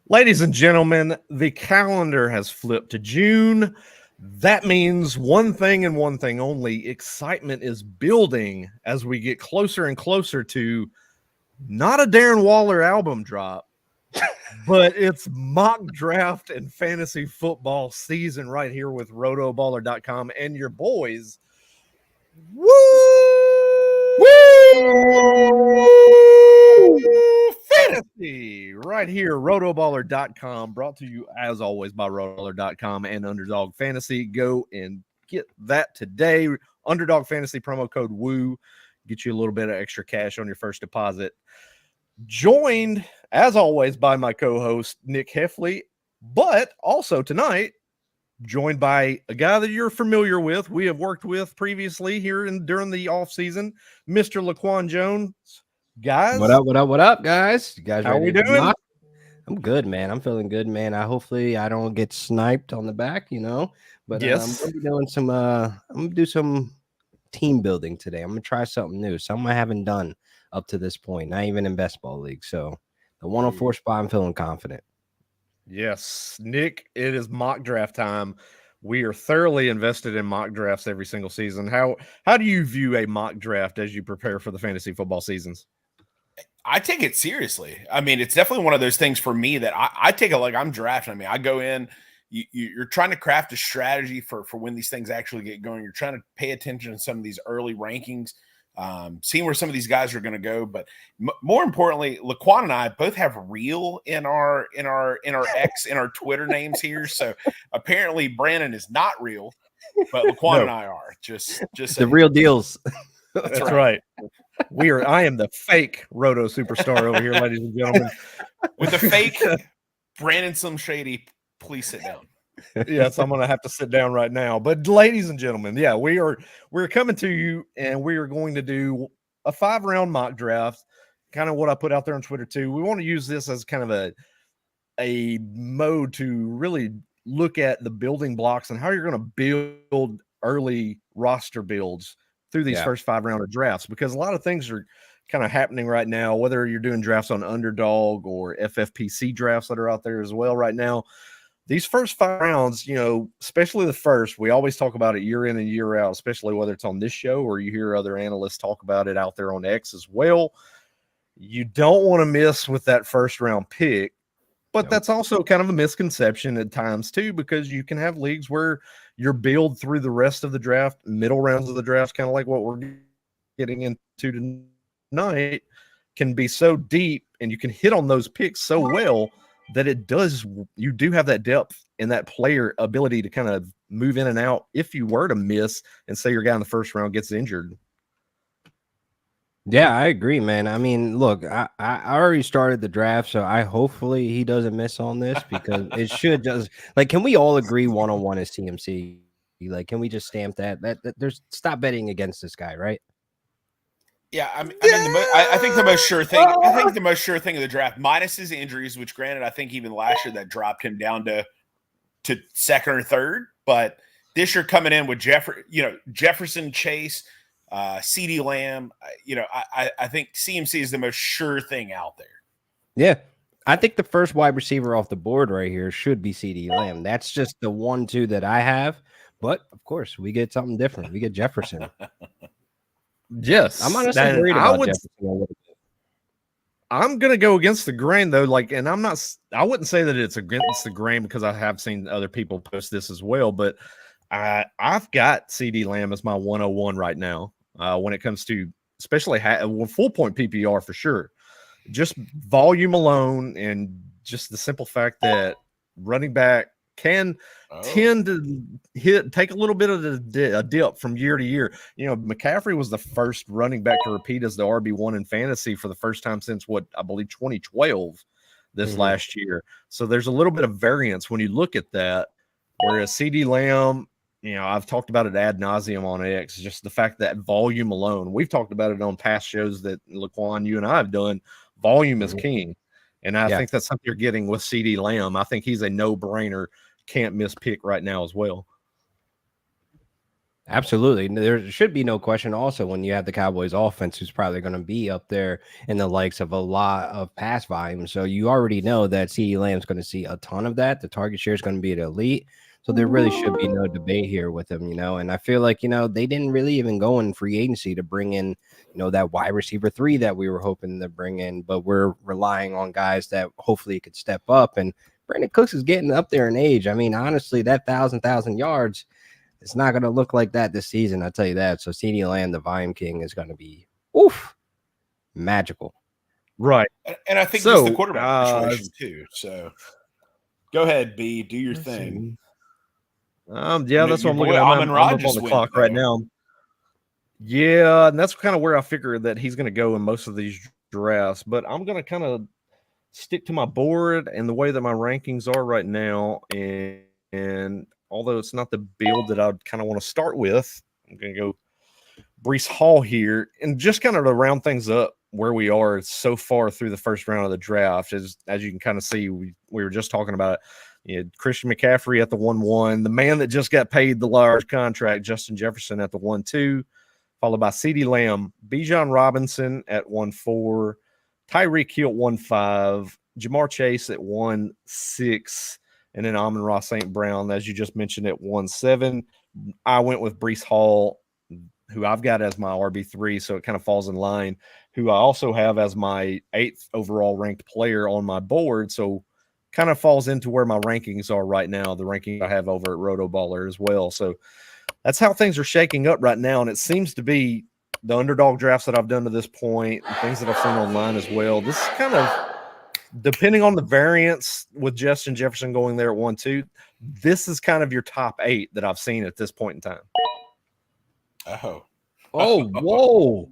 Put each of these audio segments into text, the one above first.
Ladies and gentlemen, the calendar has flipped to June. That means one thing and one thing only. Excitement is building as we get closer and closer to not a Darren Waller album drop, but it's mock draft and fantasy football season right here with Rotoballer.com and your boys. Woo! Fantasy right here, Rotoballer.com, brought to you as always by Rotoballer.com and Underdog Fantasy. Go and get that today. Underdog Fantasy promo code WOO. Get you a little bit of extra cash on your first deposit. Joined, as always, by my co-host, Nick Hefley, but also tonight, joined by a guy that you're familiar with. We have worked with previously here during the offseason, Mr. LaQuan Jones. Guys, what up, guys? You guys how ready we doing? I'm good, man. I'm feeling good, man. Hopefully I don't get sniped on the back, But Yes. I'm gonna be doing some. I'm gonna do some team building today. I'm gonna try something new, something I haven't done up to this point, not even in best ball league. So the 104 spot, I'm feeling confident. Yes, Nick, it is mock draft time. We are thoroughly invested in mock drafts every single season. How do you view a mock draft as you prepare for the fantasy football seasons? I take it seriously. I mean, it's definitely one of those things for me that I take it like I'm drafting. I mean, I go in, you're trying to craft a strategy for when these things actually get going. You're trying to pay attention to some of these early rankings, seeing where some of these guys are going to go. But more importantly, LaQuan and I both have real in our X, in our Twitter names here. So apparently Brandon is not real, but LaQuan and I are just the real deals. That's right. I am the fake Roto superstar over here, ladies and gentlemen. With the fake Brandon Slim Shady, please sit down. Yes, I'm going to have to sit down right now. But ladies and gentlemen, yeah, we're coming to you, and we are going to do a 5-round mock draft, kind of what I put out there on Twitter too. We want to use this as kind of a mode to really look at the building blocks and how you're going to build early roster builds through these first 5-round drafts, because a lot of things are kind of happening right now, whether you're doing drafts on Underdog or FFPC drafts that are out there as well right now. These first 5 rounds, especially the first, we always talk about it year in and year out, especially whether it's on this show or you hear other analysts talk about it out there on X as well. You don't want to miss with that first round pick. But that's also kind of a misconception at times too, because you can have leagues where your build through the rest of the draft, middle rounds of the draft, kind of like what we're getting into tonight, can be so deep and you can hit on those picks so well that you do have that depth and that player ability to kind of move in and out if you were to miss and say your guy in the first round gets injured. Yeah, I agree, man. I mean, look, I already started the draft, so hopefully he doesn't miss on this, because it should just can we all agree 101 is CMC? Like, can we just stamp that there's stop betting against this guy, right? Yeah, I think the most sure thing. I think the most sure thing of the draft, minus his injuries, which granted, I think even last year that dropped him down to second or third, but this year coming in with Jefferson, Chase, CD Lamb, I think CMC is the most sure thing out there. Yeah. I think the first wide receiver off the board right here should be CD Lamb. That's just the 1-2 that I have. But of course, we get something different. We get Jefferson. Yes. I'm honestly worried about Jefferson. I'm going to go against the grain though. And I wouldn't say that it's against the grain, because I have seen other people post this as well, but I've got CD Lamb as my 101 right now. When it comes to especially full point PPR for sure, just volume alone, and just the simple fact that running back can tend to take a little bit of a dip from year to year. McCaffrey was the first running back to repeat as the RB1 in fantasy for the first time since I believe 2012 this last year. So there's a little bit of variance when you look at that, whereas CD Lamb, I've talked about it ad nauseum on X, just the fact that volume alone, we've talked about it on past shows that LaQuan, you and I have done, volume is king. And I think that's something you're getting with CD Lamb. I think he's a no-brainer, can't miss pick right now as well. Absolutely. There should be no question also when you have the Cowboys offense who's probably going to be up there in the likes of a lot of pass volume. So you already know that CeeDee Lamb's going to see a ton of that. The target share is going to be at elite. So there really should be no debate here with him, and I feel like, they didn't really even go in free agency to bring in, that wide receiver 3 that we were hoping to bring in, but we're relying on guys that hopefully could step up. And Brandon Cooks is getting up there in age. I mean, honestly, that 1,000 yards, it's not going to look like that this season, I'll tell you that. So CeeDee Lamb, the volume king, is going to be magical. Right. And I think just the quarterback situation too. So go ahead, B, do your thing. Yeah, that's what I'm looking at. I'm up on the clock right now. Yeah, and that's kind of where I figured that he's going to go in most of these drafts. But I'm going to kind of stick to my board and the way that my rankings are right now. And although it's not the build that I kind of want to start with, I'm going to go Breece Hall here. And just kind of to round things up where we are so far through the first round of the draft, as you can kind of see, we were just talking about it. You had Christian McCaffrey at the 1-1, the man that just got paid the large contract, Justin Jefferson at the 1-2, followed by CeeDee Lamb, Bijan Robinson at 1-4, Tyreek Hill at 1-5, Jamar Chase at 1-6, and then Amon-Ra St. Brown, as you just mentioned, at 1-7. I went with Breece Hall, who I've got as my RB3, so it kind of falls in line, who I also have as my 8th overall ranked player on my board, so kind of falls into where my rankings are right now, the ranking I have over at Rotoballer as well. So that's how things are shaking up right now, and it seems to be the underdog drafts that I've done to this point, and things that I've seen online as well. This is kind of, depending on the variance with Justin Jefferson going there at 1-2, this is kind of your top 8 that I've seen at this point in time. Whoa.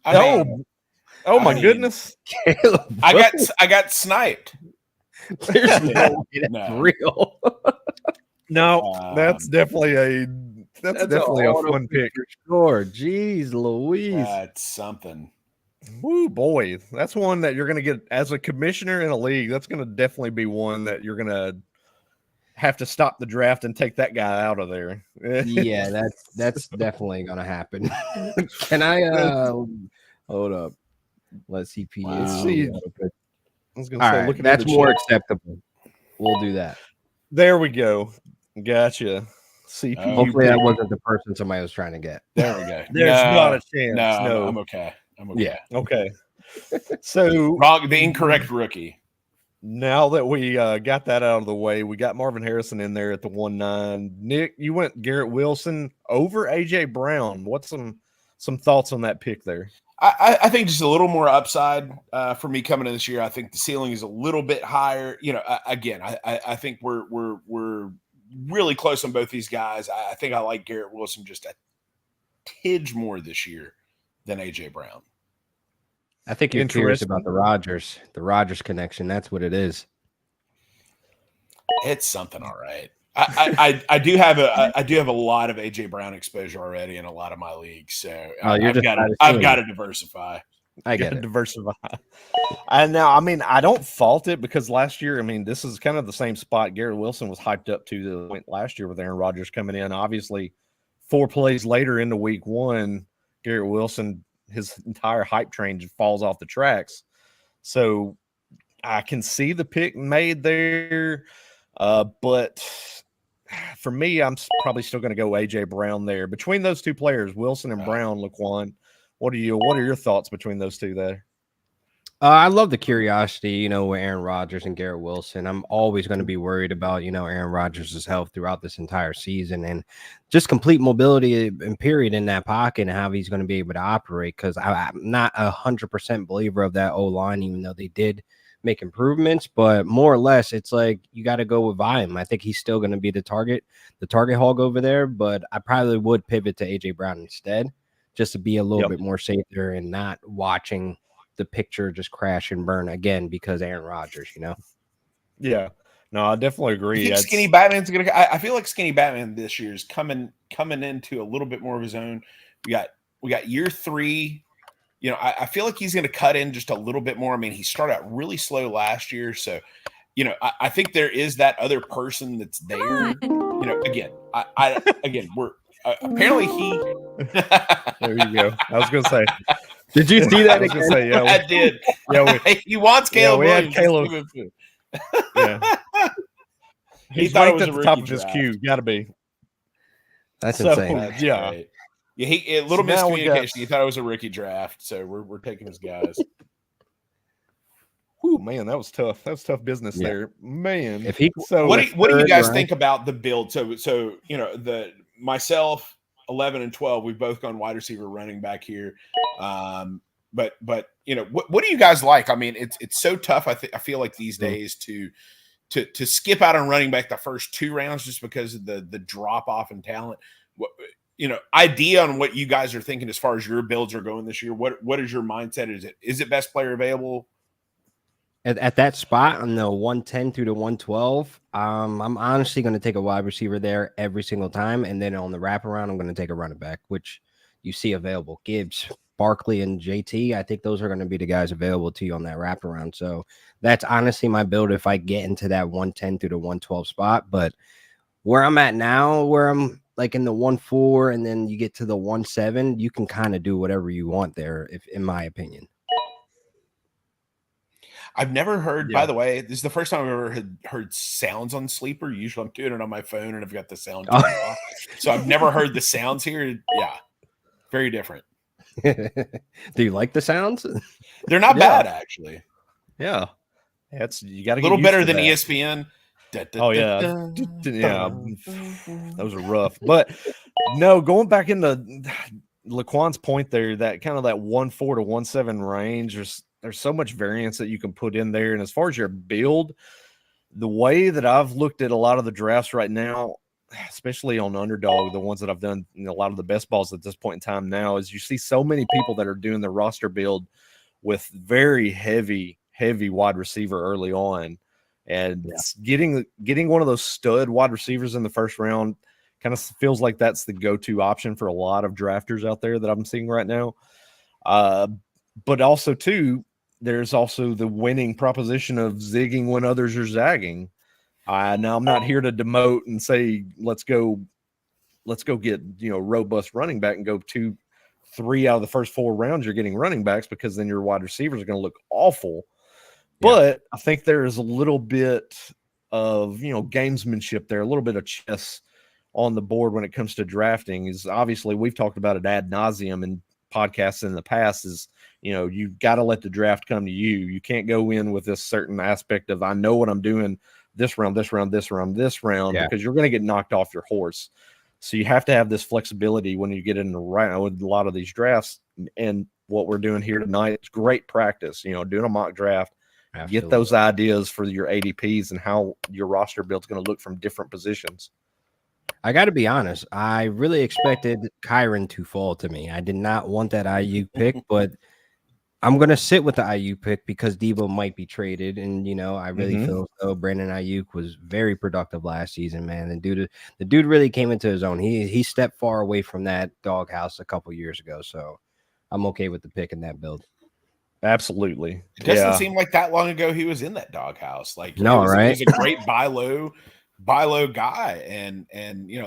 Oh my goodness. I got sniped. There's no way that's real. No, that's definitely a fun pick. Sure. Jeez Louise. That's something. Woo, boy. That's one that you're going to get as a commissioner in a league. That's going to definitely be one that you're going to have to stop the draft and take that guy out of there. Yeah, that's definitely going to happen. Can I hold up? Let's see. Let's see. I was going to say, right, that's more acceptable. We'll do that. There we go. Gotcha. CPU. Hopefully that wasn't the person somebody was trying to get. There we go. There's not a chance. No, I'm okay. Yeah. Okay. So the incorrect rookie. Now that we got that out of the way, we got Marvin Harrison in there at the 1-9. Nick, you went Garrett Wilson over AJ Brown. What's some thoughts on that pick there? I think just a little more upside for me coming in this year. I think the ceiling is a little bit higher. Again, I think we're really close on both these guys. I think I like Garrett Wilson just a tidge more this year than AJ Brown. I think you're curious about the Rodgers connection. That's what it is. It's something, all right. I do have a lot of AJ Brown exposure already in a lot of my leagues, so I've got to diversify. I get it. Diversify. And now, I mean, I don't fault it because last year, I mean, this is kind of the same spot Garrett Wilson was hyped up to the point last year with Aaron Rodgers coming in. Obviously, 4 plays later into week 1, Garrett Wilson, his entire hype train just falls off the tracks. So I can see the pick made there, but for me, I'm probably still going to go AJ Brown there. Between those two players, Wilson and Brown, LaQuan, what are your thoughts between those two there? I love the curiosity, with Aaron Rodgers and Garrett Wilson. I'm always going to be worried about, Aaron Rodgers' health throughout this entire season and just complete mobility and period in that pocket and how he's going to be able to operate. Because I'm not 100% believer of that O-line, even though they did make improvements. But more or less, it's like you got to go with volume. I think he's still going to be the target hog over there. But I probably would pivot to AJ Brown instead, just to be a little bit more safer and not watching the picture just crash and burn again because Aaron Rodgers, Yeah, no, I definitely agree. You think Skinny Batman's gonna? I feel like Skinny Batman this year is coming into a little bit more of his own. We got year 3. I feel like he's gonna cut in just a little bit more. I mean, he started out really slow last year, so I think there is that other person that's there. Again, apparently he. There you go. I was going to say. Did you see I that was again? going to say, yeah. I did. Yeah, He wants Caleb we had Williams. Caleb. Let's give him Yeah. He He's thought it ranked was at a the top rookie of his draft. queue. Got to be. That's So, insane. That's yeah. great. Yeah, little So now we got- miscommunication. He thought it was a rookie draft, so we're taking his guys. Whew, man, that was tough. That was tough business Yeah. there, man. If he So What do you guys third think about the build? So you know, myself 11 and 12, we've both gone wide receiver, running back here. But you know, what do you guys like? I mean, it's so tough. I feel like these days to skip out on running back the first 2 rounds just because of the drop off in talent. What, you know, idea on what you guys are thinking as far as your builds are going this year. What is your mindset? Is it best player available? at that spot on the 110 through the 112, I'm honestly going to take a wide receiver there every single time, and then on the wraparound, I'm going to take a running back, which you see available. Gibbs, Barkley, and JT. I think those are going to be the guys available to you on that wraparound. So that's honestly my build if I get into that 110 through the 112 spot. But where I'm at now, where I'm like in the 1-4, and then you get to the 1-7, you can kind of do whatever you want there, if in my opinion. I've never heard, Yeah. by the way, this is the first time I've ever heard sounds on Sleeper. Usually I'm doing it on my phone and I've got the sound turned off. So I've never heard the sounds here. Yeah. Very different. Do you like the sounds? They're not bad, actually. yeah, that's you got to A little get better used to than that. ESPN. Oh yeah, yeah, those are rough. But no, going back into LaQuan's point there, that kind of that 1-4 to 1-7 range, there's so much variance that you can put in there. And as far as your build, the way that I've looked at a lot of the drafts right now, especially on Underdog, the ones that I've done, a lot of the best balls at this point in time now, is you see so many people that are doing the roster build with very heavy wide receiver early on. And getting one of those stud wide receivers in the first round kind of feels like that's the go-to option for a lot of drafters out there that I'm seeing right now. But also, too, there's also the winning proposition of zigging when others are zagging. Now, I'm not here to demote and say, let's go get, robust running back and go 2-3 out of the first 4 rounds. You're getting running backs because then your wide receivers are going to look awful. But I think there is a little bit of, gamesmanship there, a little bit of chess on the board when it comes to drafting. Is obviously we've talked about it ad nauseum in podcasts in the past, is, you've got to let the draft come to you. You can't go in with this certain aspect of, I know what I'm doing this round, because you're going to get knocked off your horse. So you have to have this flexibility when you get in the round with a lot of these drafts. And what we're doing here tonight is great practice, doing a mock draft. Absolutely. Get those ideas for your ADPs and how your roster build's going to look from different positions. I got to be honest. I really expected Kyron to fall to me. I did not want that IU pick, but I'm going to sit with the IU pick because Debo might be traded. And, I really feel as though Brandon Ayuk was very productive last season, man. And the dude really came into his own. He stepped far away from that doghouse a couple years ago. So I'm okay with the pick in that build. Absolutely. It doesn't seem like that long ago he was in that doghouse. Like, no, right? He was a great buy low guy, and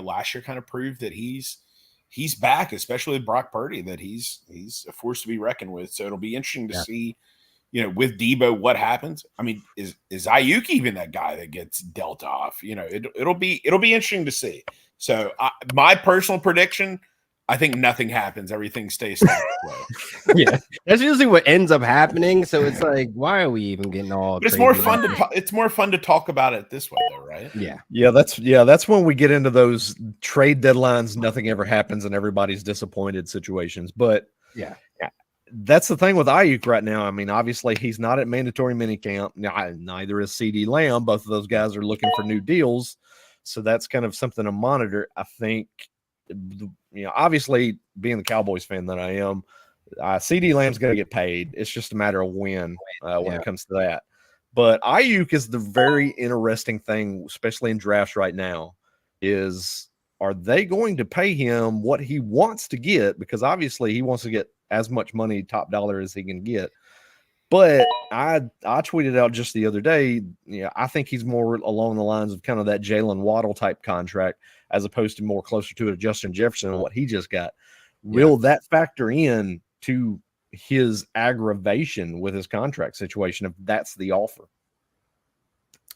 last year kind of proved that he's back, especially with Brock Purdy, that he's a force to be reckoned with. So it'll be interesting to see, with Debo, what happens. I mean, is Ayuk even that guy that gets dealt off? It'll be interesting to see. So my personal prediction, I think nothing happens. Everything stays status quo. Yeah, that's usually what ends up happening. So it's like, why are we even getting all? But it's more fun it's more fun to talk about it this way, though, right? Yeah. That's when we get into those trade deadlines. Nothing ever happens, and everybody's disappointed situations. But that's the thing with Ayuk right now. I mean, obviously he's not at mandatory minicamp. Neither is CD Lamb. Both of those guys are looking for new deals, so that's kind of something to monitor. I think. Obviously, being the Cowboys fan that I am, CD Lamb's going to get paid. It's just a matter of when it comes to that. But Ayuk is the very interesting thing, especially in drafts right now, is are they going to pay him what he wants to get? Because obviously he wants to get as much money, top dollar, as he can get. But I tweeted out just the other day, I think he's more along the lines of kind of that Jalen Waddle type contract as opposed to more closer to a Justin Jefferson and what he just got. Will that factor in to his aggravation with his contract situation if that's the offer?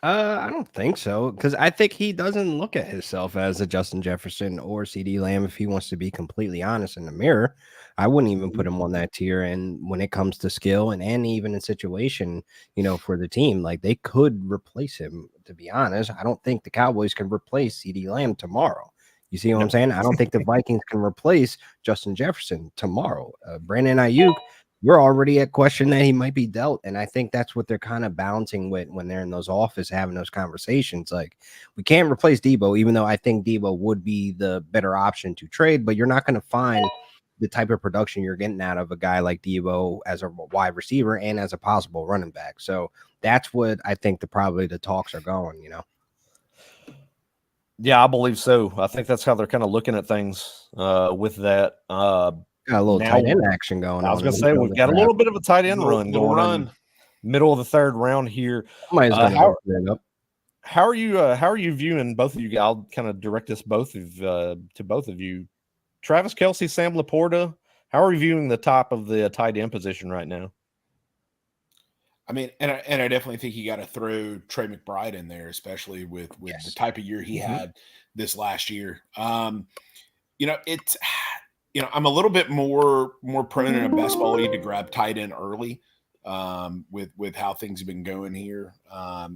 I don't think so, because I think he doesn't look at himself as a Justin Jefferson or CD Lamb. If he wants to be completely honest in the mirror, I wouldn't even put him on that tier. And when it comes to skill and even in situation, for the team, like they could replace him. To be honest, I don't think the Cowboys can replace CD Lamb tomorrow. You see what I'm saying? I don't think the Vikings can replace Justin Jefferson tomorrow. Brandon Ayuk, we're already at question that he might be dealt. And I think that's what they're kind of balancing with when they're in those office having those conversations. Like, we can't replace Debo, even though I think Debo would be the better option to trade, but you're not going to find the type of production you're getting out of a guy like Debo as a wide receiver and as a possible running back. So that's what I think probably the talks are going, Yeah, I believe so. I think that's how they're kind of looking at things with that. Got a little tight end action going on. I was going to say, we've got a little bit of a tight end run going on. Middle of the third round here. How are you viewing both of you? I'll kind of direct this to both of you. Travis Kelce, Sam Laporta. How are you viewing the top of the tight end position right now? I mean, and I definitely think you got to throw Trey McBride in there, especially with the type of year he had this last year. It's I'm a little bit more prone in a best ball league to grab tight end early, with how things have been going here. A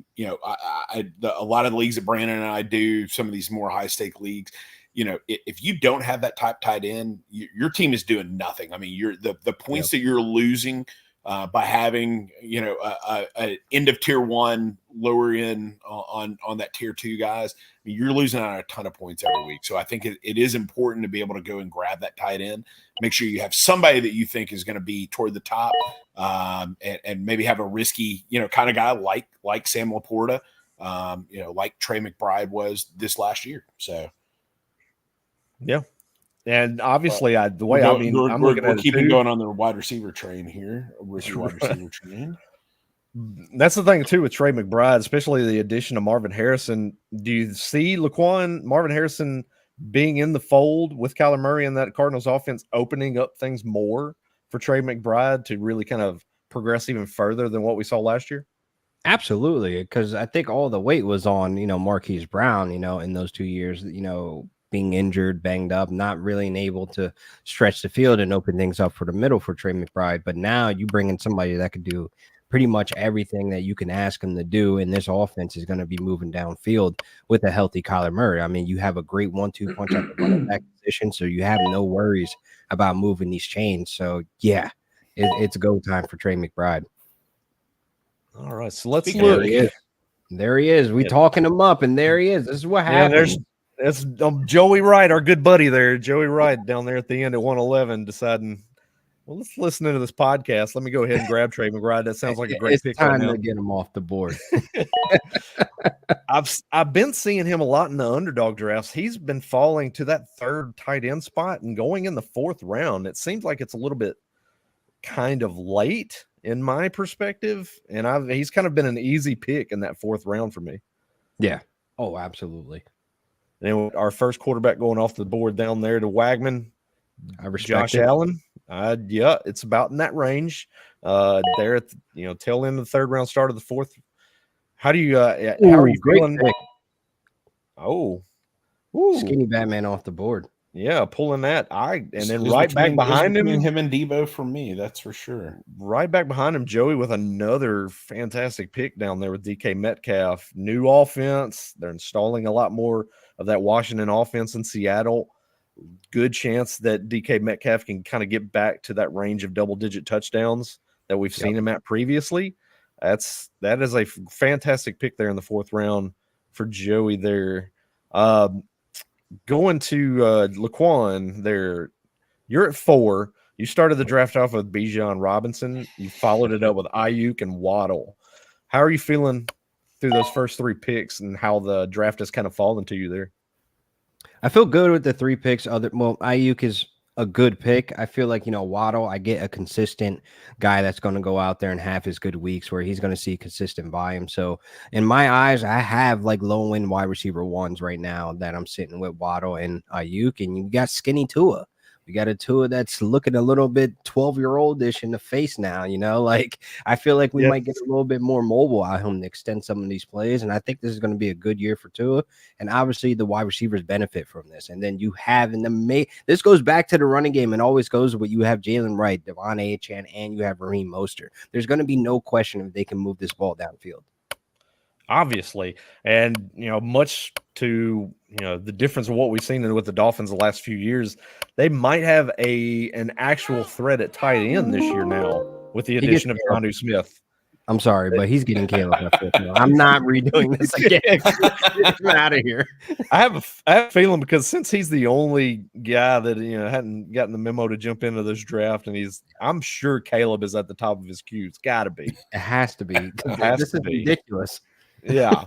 lot of the leagues that Brandon and I do, some of these more high stake leagues, if you don't have that type tight end, your team is doing nothing. I mean, the points that you're losing by having an end of tier one, lower in on that tier two guys, I mean, you're losing out on a ton of points every week. So I think it is important to be able to go and grab that tight end. Make sure you have somebody that you think is going to be toward the top, and maybe have a risky kind of guy like Sam Laporta, like Trey McBride was this last year. So yeah. And obviously, I'm we're looking at keeping going on the wide receiver train here. Receiver train. That's the thing too with Trey McBride, especially the addition of Marvin Harrison. Do you see LaQuan, Marvin Harrison being in the fold with Kyler Murray and that Cardinals offense opening up things more for Trey McBride to really kind of progress even further than what we saw last year? Absolutely, because I think all the weight was on Marquise Brown, in those 2 years, being injured, banged up, not really able to stretch the field and open things up for the middle for Trey McBride. But now you bring in somebody that could do pretty much everything that you can ask him to do, and this offense is going to be moving downfield with a healthy Kyler Murray. I mean, you have a great 1-2 punch at the running back position, so you have no worries about moving these chains. So, yeah, it's go time for Trey McBride. All right, so let's look. There he is. We talking him up, and there he is. This is what happens. That's Joey Wright, our good buddy there. Joey Wright down there at the end at 111 deciding, well, let's listen to this podcast. Let me go ahead and grab Trey McBride. That sounds like a great pick. It's time to get him off the board. I've been seeing him a lot in the underdog drafts. He's been falling to that third tight end spot and going in the fourth round. It seems like it's a little bit kind of late in my perspective. And he's kind of been an easy pick in that fourth round for me. Yeah. Oh, absolutely. And our first quarterback going off the board down there to Wagman, I respect Josh Allen. Yeah, it's about in that range. There at the, tail end of the third round, start of the fourth. How do you? How are you feeling? Pick. Oh, skinny Batman off the board. Yeah, pulling that. And then right back behind him and Debo for me, that's for sure. Right back behind him, Joey with another fantastic pick down there with DK Metcalf. New offense. They're installing a lot more of that Washington offense in Seattle. Good chance that DK Metcalf can kind of get back to that range of double-digit touchdowns that we've seen him at previously. That is a fantastic pick there in the fourth round for Joey there. Going to LaQuan there, you're at 4. You started the draft off with Bijan Robinson. You followed it up with Ayuk and Waddle. How are you feeling through those first 3 picks and how the draft has kind of fallen to you there? I feel good with the 3 picks. Ayuk is a good pick. I feel like, Waddle, I get a consistent guy that's going to go out there and have his good weeks where he's going to see consistent volume. So in my eyes, I have like low end wide receiver ones right now that I'm sitting with Waddle and Ayuk, and you got skinny Tua. We got a Tua that's looking a little bit 12-year-old-ish in the face now, like I feel like we might get a little bit more mobile out of him to extend some of these plays. And I think this is going to be a good year for Tua. And obviously the wide receivers benefit from this. And then you have this goes back to the running game and always goes with you have Jalen Wright, Devon Achane, and you have Raheem Mostert. There's going to be no question if they can move this ball downfield. Obviously. And, much to, the difference of what we've seen with the Dolphins the last few years, they might have an actual threat at tight end this year now with the addition of Jonnu Smith. I'm sorry, but he's getting Caleb. I'm not redoing this again. Get him out of here. I have a feeling because since he's the only guy that hadn't gotten the memo to jump into this draft, and I'm sure Caleb is at the top of his queue. It's got to be. It has to be. This is ridiculous. Yeah,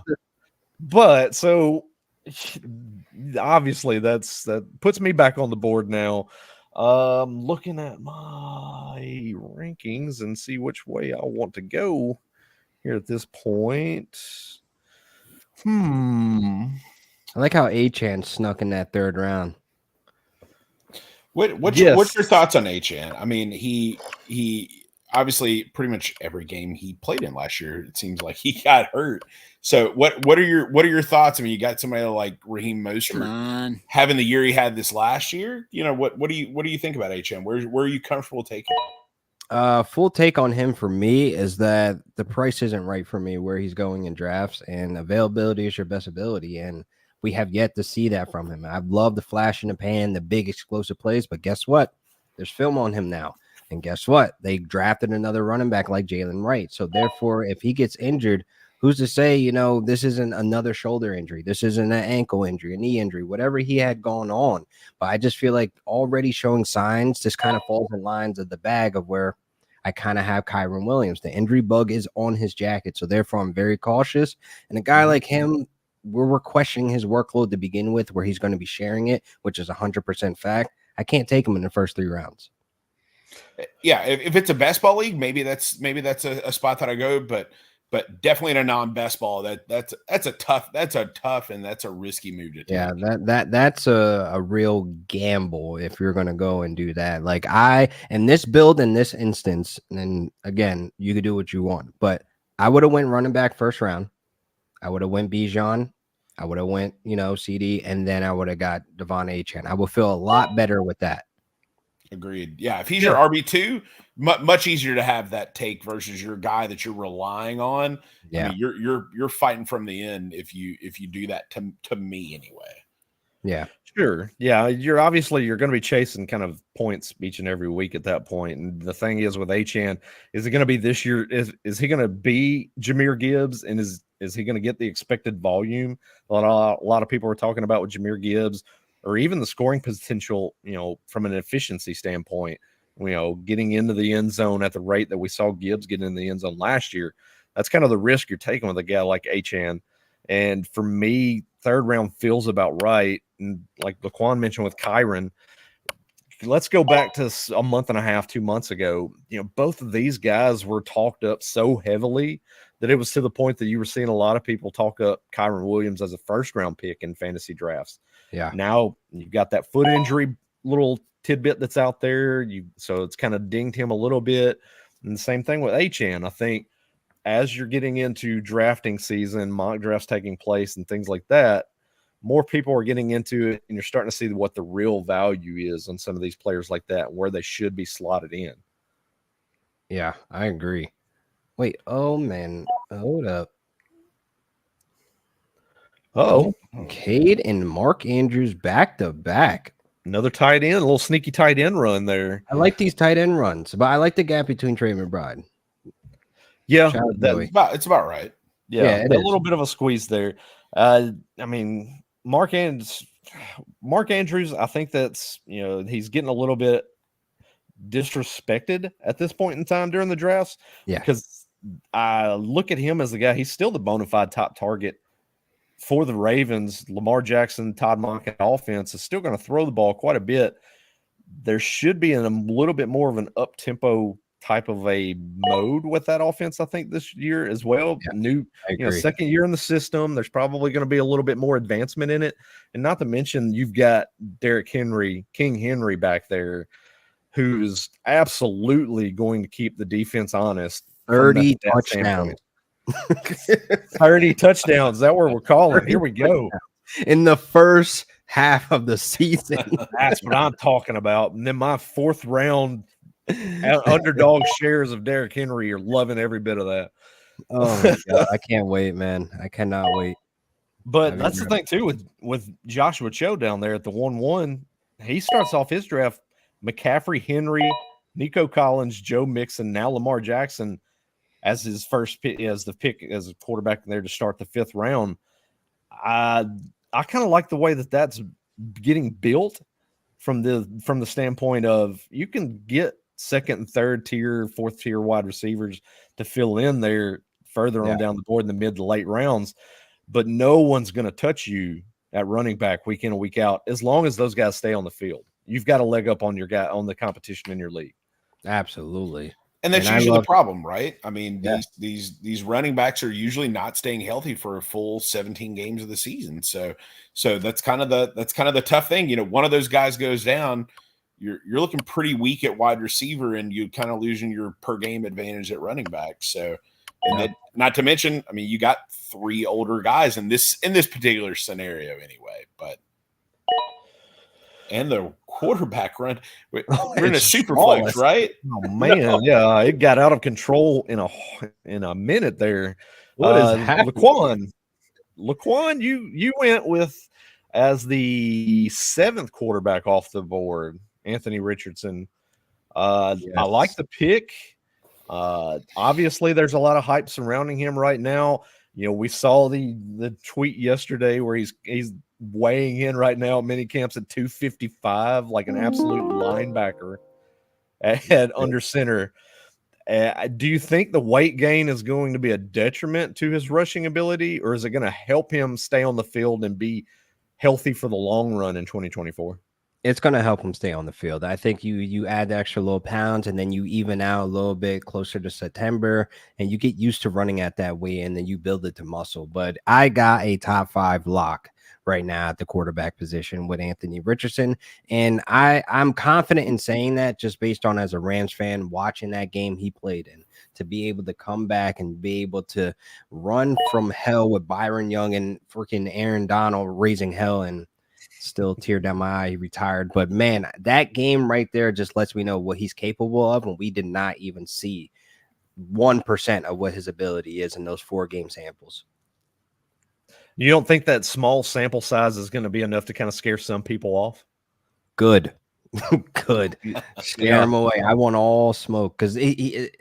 but so obviously that puts me back on the board now. Looking at my rankings and see which way I want to go here at this point. I like how Achane snuck in that third round. What's your thoughts on Achane? I mean, he obviously pretty much every game he played in last year, it seems like he got hurt. So what are your thoughts? I mean, you got somebody like Raheem Mostert having the year he had this last year. What do you think about Achane? Where are you comfortable taking? Full take on him for me is that the price isn't right for me where he's going in drafts, and availability is your best ability. And we have yet to see that from him. I've loved the flash in the pan, the big explosive plays, but guess what? There's film on him now. And guess what? They drafted another running back like Jalen Wright. So therefore, if he gets injured, who's to say, this isn't another shoulder injury? This isn't an ankle injury, a knee injury, whatever he had going on. But I just feel like already showing signs, this kind of falls in lines of the bag of where I kind of have Kyron Williams. The injury bug is on his jacket. So therefore, I'm very cautious. And a guy like him, we're questioning his workload to begin with, where he's going to be sharing it, which is 100% fact. I can't take him in the first 3 rounds. Yeah, if it's a best ball league, maybe that's a spot that I go, but definitely in a non-best ball, that's a tough and that's a risky move to take. Yeah, that's a real gamble if you're gonna go and do that. Like in this build in this instance, and again, you could do what you want, but I would have went running back first round. I would have went Bijan. I would have went, CD, and then I would have got Devon Achane. I would feel a lot better with that. Agreed. Yeah, if he's your RB2, much easier to have that take versus your guy that you're relying on. Yeah, I mean, you're fighting from the end if you do that to me anyway. Yeah, sure. Yeah, you're going to be chasing kind of points each and every week at that point. And the thing is with Achane, is it going to be this year? Is he going to be Jahmyr Gibbs, and is he going to get the expected volume a lot of people are talking about with Jahmyr Gibbs? Or even the scoring potential, from an efficiency standpoint, getting into the end zone at the rate that we saw Gibbs get in the end zone last year. That's kind of the risk you're taking with a guy like Achane. And for me, third round feels about right. And like LaQuan mentioned with Kyron, let's go back to a month and a half, 2 months ago. Both of these guys were talked up so heavily that it was to the point that you were seeing a lot of people talk up Kyron Williams as a first round pick in fantasy drafts. Yeah. Now you've got that foot injury little tidbit that's out there. So it's kind of dinged him a little bit. And the same thing with Achane. I think as you're getting into drafting season, mock drafts taking place and things like that, more people are getting into it, and you're starting to see what the real value is on some of these players like that, where they should be slotted in. Yeah, I agree. Wait, oh man, hold up. Cade and Mark Andrews back to back. Another tight end, a little sneaky tight end run there. I like these tight end runs, but I like the gap between Trey McBride. Yeah, it's about right. Yeah, a little bit of a squeeze there. I mean, Mark Andrews, I think that's, he's getting a little bit disrespected at this point in time during the drafts. Yeah. Because I look at him as the guy, he's still the bona fide top target for the Ravens. Lamar Jackson, Todd Monken offense is still going to throw the ball quite a bit. there should be a little bit more of an up tempo type of a mode with that offense, I think, this year as well. Yeah, New, I agree. second year in the system. There's probably going to be a little bit more advancement in it. And not to mention, you've got Derrick Henry, King Henry back there, who's absolutely going to keep the defense honest. 30 touchdowns. 30 touchdowns. Is that where we're calling? Here we go. In the first half of the season. That's what I'm talking about. And then my fourth round underdog shares of Derrick Henry are loving every bit of that. Oh my God, I can't wait, man. I cannot wait. But that's the thing too with Joshua Cho down there at the 1-1. He starts off his draft McCaffrey, Henry, Nico Collins, Joe Mixon, now Lamar Jackson as his first pick, as a quarterback there to start the 5th round. I kind of like the way that's getting built from the standpoint of you can get 2nd and 3rd tier, 4th tier wide receivers to fill in there further on down the board in the mid to late rounds, but no one's going to touch you at running back week in and week out as long as those guys stay on the field. You've got a leg up on your guy on the competition in your league. Absolutely. And that's usually the problem, right? I mean, these running backs are usually not staying healthy for a full 17 games of the season. So that's kind of the tough thing. You know, one of those guys goes down, you're looking pretty weak at wide receiver, and you kind of losing your per game advantage at running back. So, and then, not to mention, I mean, you got 3 older guys in this particular scenario anyway. But and the quarterback run, we're in a super flex, right? Oh man, yeah, it got out of control in a minute there. What is happening? LaQuan, you went with as the 7th quarterback off the board, Anthony Richardson. I like the pick. Obviously, there's a lot of hype surrounding him right now. You know, we saw the tweet yesterday where he's weighing in right now at mini camps at 255, like an absolute linebacker at under center. Do you think the weight gain is going to be a detriment to his rushing ability, or is it going to help him stay on the field and be healthy for the long run in 2024? It's going to help him stay on the field. I think you add the extra little pounds, and then you even out a little bit closer to September, and you get used to running at that weight, and then you build it to muscle. But I got a top 5 lock right now at the quarterback position with Anthony Richardson, and I'm confident in saying that just based on, as a Rams fan, watching that game he played in, to be able to come back and be able to run from hell with Byron Young and freaking Aaron Donald raising hell, and still tear down my eye, he retired. But man, that game right there just lets me know what he's capable of, and we did not even see 1% of what his ability is in those 4 game samples. You don't think that small sample size is going to be enough to kind of scare some people off? Good. Good. Scare him away. I want all smoke, because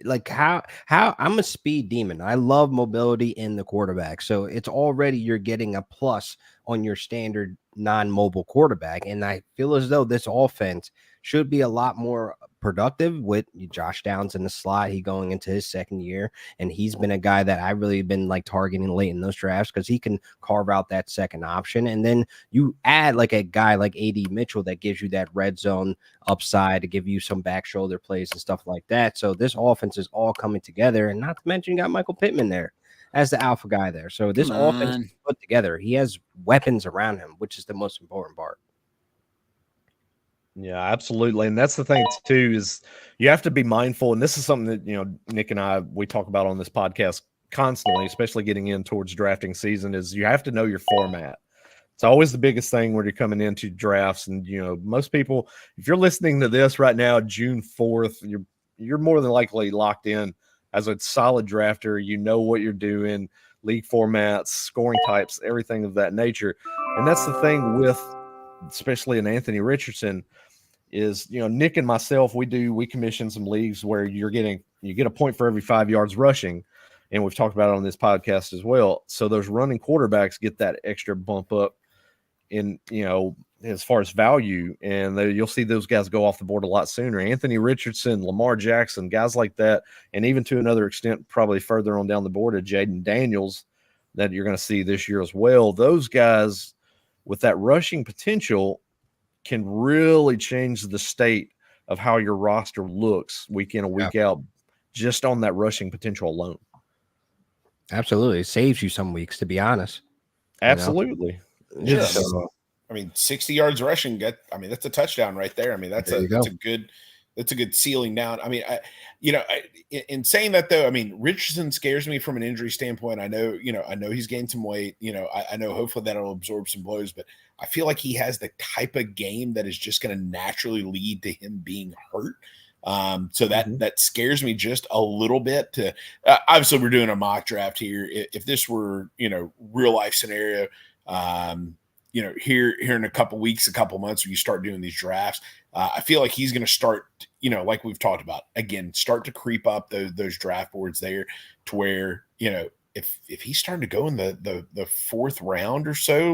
like how I'm a speed demon. I love mobility in the quarterback. So it's already, you're getting a plus on your standard non-mobile quarterback. And I feel as though this offense should be a lot more productive with Josh Downs in the slot. He going into his 2nd year, and he's been a guy that I really been like targeting late in those drafts because he can carve out that second option. And then you add like a guy like AD Mitchell that gives you that red zone upside to give you some back shoulder plays and stuff like that. So this offense is all coming together, and not to mention you got Michael Pittman there as the alpha guy there. So this offense is put together. He has weapons around him, which is the most important part. Yeah, absolutely. And that's the thing too, is you have to be mindful. And this is something that, you know, Nick and I, we talk about on this podcast constantly, especially getting in towards drafting season, is you have to know your format. It's always the biggest thing when you're coming into drafts. And, you know, most people, if you're listening to this right now, June 4th, you're more than likely locked in as a solid drafter. You know what you're doing, league formats, scoring types, everything of that nature. And that's the thing with, especially in Anthony Richardson, is, you know, Nick and myself, we commission some leagues where you get a point for every 5 yards rushing. And we've talked about it on this podcast as well. So those running quarterbacks get that extra bump up in, you know, as far as value. And you'll see those guys go off the board a lot sooner. Anthony Richardson, Lamar Jackson, guys like that. And even to another extent, probably further on down the board, of Jaden Daniels that you're going to see this year as well. Those guys with that rushing potential can really change the state of how your roster looks week in and week out, just on that rushing potential alone. Absolutely. It saves you some weeks, to be honest. Absolutely. Yeah. So, I mean, 60 yards rushing, that's a touchdown right there. I mean, that's a good ceiling down. I mean, in saying that though, I mean, Richardson scares me from an injury standpoint. I know he's gained some weight. I know hopefully that'll absorb some blows, but I feel like he has the type of game that is just going to naturally lead to him being hurt. So that scares me just a little bit. Obviously, we're doing a mock draft here. If this were real life scenario, here in a couple weeks, a couple months, when you start doing these drafts, I feel like he's going to start, like we've talked about, again, start to creep up those draft boards there to where, if he's starting to go in the fourth round or so,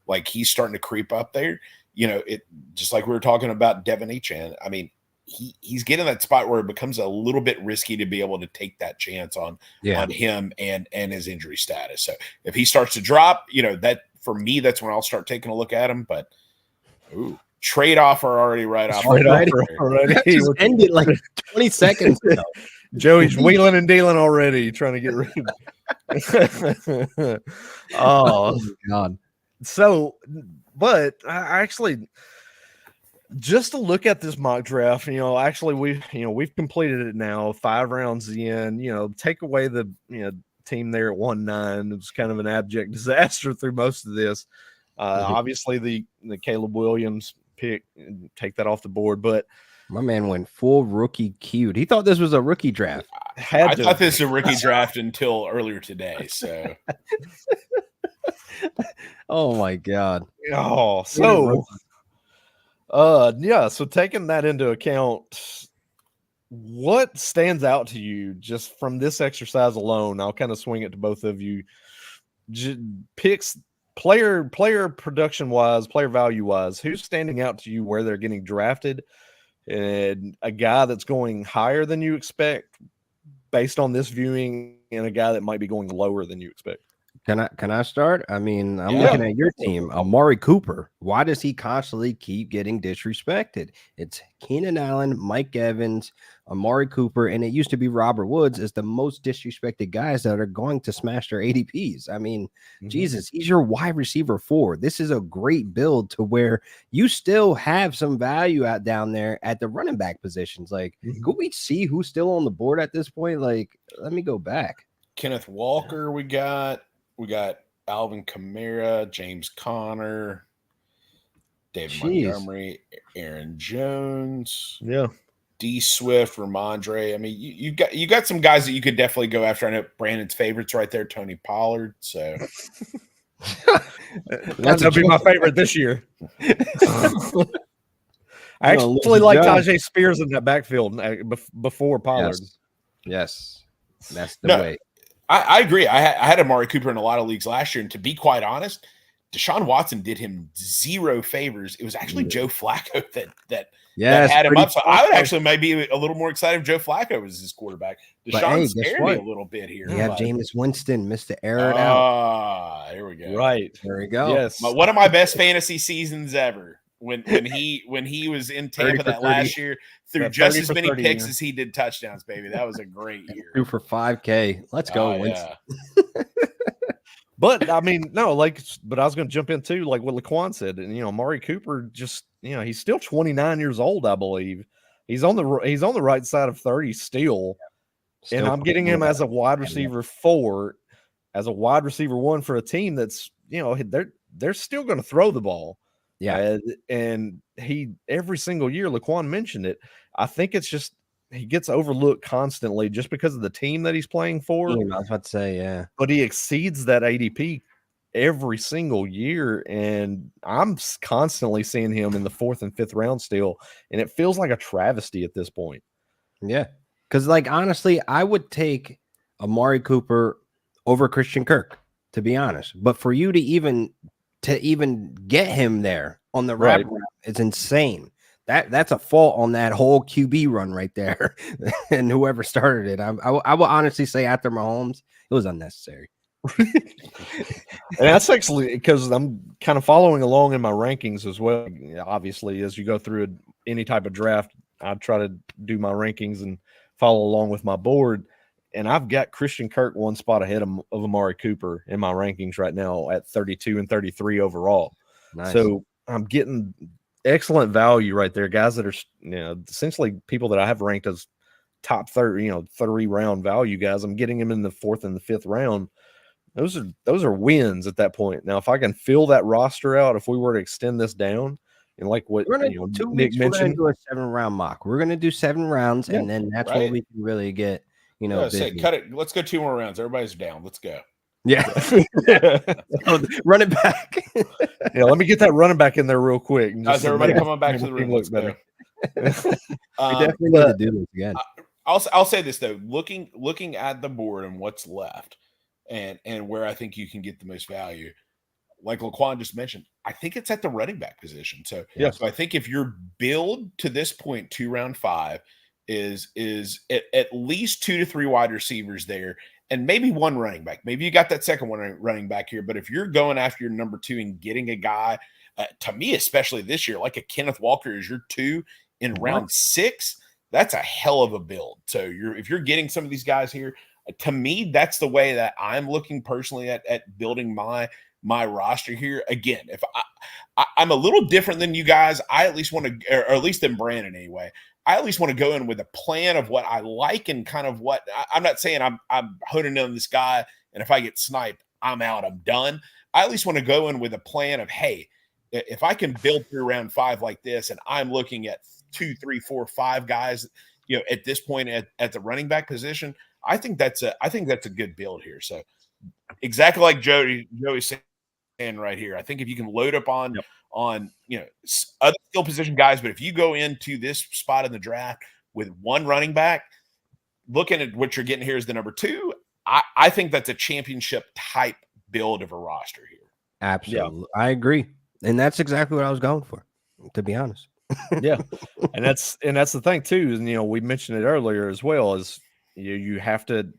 like he's starting to creep up there, it just like we were talking about Devin Echan. I mean, he's getting that spot where it becomes a little bit risky to be able to take that chance on him and his injury status. So if he starts to drop, that for me, that's when I'll start taking a look at him. But trade offer already right off. Already. Just ended like 20 seconds ago. Joey's wheeling and dealing already, trying to get rid. Oh God. So, but I actually, just to look at this mock draft, actually we've completed it now, 5 rounds in. Take away the team there at 1-9. It was kind of an abject disaster through most of this. Obviously the Caleb Williams pick, take that off the board, but my man went full rookie cute. He thought this was a rookie draft. I thought this was a rookie draft until earlier today. So, oh my God. Oh, so so taking that into account, what stands out to you just from this exercise alone? I'll kind of swing it to both of you. Picks, player production wise, player value wise, who's standing out to you where they're getting drafted, and a guy that's going higher than you expect based on this viewing, and a guy that might be going lower than you expect? Can I start? I mean, I'm looking at your team, Amari Cooper. Why does he constantly keep getting disrespected? It's Keenan Allen, Mike Evans, Amari Cooper, and it used to be Robert Woods as the most disrespected guys that are going to smash their ADPs. I mean, Jesus, he's your wide receiver 4. This is a great build to where you still have some value out down there at the running back positions. Like, could we see who's still on the board at this point? Like, let me go back. Kenneth Walker, we got Alvin Kamara, James Conner, David Montgomery, Aaron Jones, D Swift, Ramondre. I mean, you got some guys that you could definitely go after. I know Brandon's favorites right there, Tony Pollard. So that'll be my favorite this year. I actually like Tajay Spears in that backfield before Pollard. Yes. That's the way. I agree. I had Amari Cooper in a lot of leagues last year, and to be quite honest, Deshaun Watson did him zero favors. It was actually Joe Flacco that had him up. So I would actually might be a little more excited if Joe Flacco was his quarterback. Deshaun scared me a little bit here. You have Jameis Winston, Mr. Air it out. Here we go. Right. There we go. Yes. But one of my best fantasy seasons ever. When he was in Tampa that last year, threw just as many picks as he did touchdowns, baby. That was a great year. 2 for $5K. Let's go, Winston. But I mean, but I was going to jump in too, like what LaQuan said, and Amari Cooper just, he's still 29 years old, I believe. He's on the right side of 30 still and I'm getting him as a wide receiver 4, as a wide receiver 1 for a team that's, they're still going to throw the ball. Yeah, and he every single year, LaQuan mentioned it. I think it's just he gets overlooked constantly just because of the team that he's playing for. I was about to say, but he exceeds that ADP every single year, and I'm constantly seeing him in the 4th and 5th round still, and it feels like a travesty at this point. Yeah, because honestly, I would take Amari Cooper over Christian Kirk, to be honest. But for you to even get him there on the wrap, it's insane. That's a fault on that whole QB run right there, and whoever started it. I will honestly say after Mahomes, it was unnecessary. And that's actually because I'm kind of following along in my rankings as well. Obviously, as you go through any type of draft, I try to do my rankings and follow along with my board. And I've got Christian Kirk one spot ahead of Amari Cooper in my rankings right now at 32 and 33 overall. Nice. So I'm getting excellent value right there. Guys that are, essentially people that I have ranked as top 30, 3-round value guys. I'm getting them in the 4th and the 5th round. Those are wins at that point. Now, if I can fill that roster out, if we were to extend this down, and like what We're gonna 2 Nick weeks. We're gonna mentioned, do a 7-round mock. We're gonna do 7 rounds, and then that's when we can really get say cut it. Let's go 2 more rounds. Everybody's down. Let's go. Yeah, run it back. Yeah, let me get that running back in there real quick. And guys, everybody come on back to the room. Let's go. We definitely need to do this again. I'll say this though, looking at the board and what's left, and where I think you can get the most value, like LaQuan just mentioned, I think it's at the running back position. So so I think if your build to this point, 2 round 5 is at least 2 to 3 wide receivers there, and maybe 1 running back. Maybe you got that second one running back here, but if you're going after your number 2 and getting a guy, to me especially this year, like a Kenneth Walker is your 2 in round 6. That's a hell of a build. So if you're getting some of these guys here, to me, that's the way that I'm looking personally at building my roster here. Again, if I'm a little different than you guys, I at least want to, or at least than Brandon anyway, I at least want to go in with a plan of what I like and kind of what I'm not saying I'm honing in on this guy, and if I get sniped, I'm out, I'm done. I at least want to go in with a plan of, hey, if I can build through round 5 like this, and I'm looking at 2, 3, 4, 5 guys, at this point at the running back position, I think that's a good build here. So exactly like Joey's saying right here, I think if you can load up on other skill position guys, but if you go into this spot in the draft with 1 running back, looking at what you're getting here as the number 2, I think that's a championship type build of a roster here. Absolutely. Yeah. I agree. And that's exactly what I was going for, to be honest. Yeah. And that's the thing too. And, we mentioned it earlier as well, is you have to,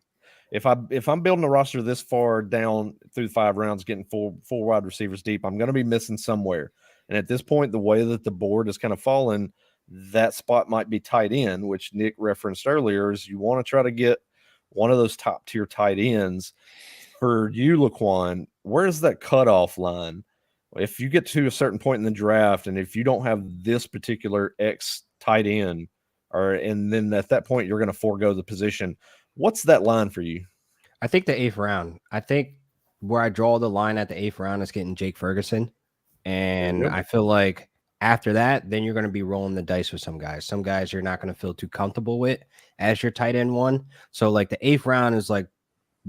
if I'm building a roster this far down through 5 rounds, getting 4 wide receivers deep, I'm going to be missing somewhere. And at this point, the way that the board is kind of fallen, that spot might be tight end, which Nick referenced earlier, is you want to try to get one of those top tier tight ends. For you, LaQuan, where's that cutoff line? If you get to a certain point in the draft, and if you don't have this particular X tight end, and then at that point you're going to forego the position, what's that line for you? I think the 8th round. I think where I draw the line at the 8th round is getting Jake Ferguson, and I feel like after that, then you're going to be rolling the dice with some guys. Some guys you're not going to feel too comfortable with as your tight end 1. So like the 8th round is like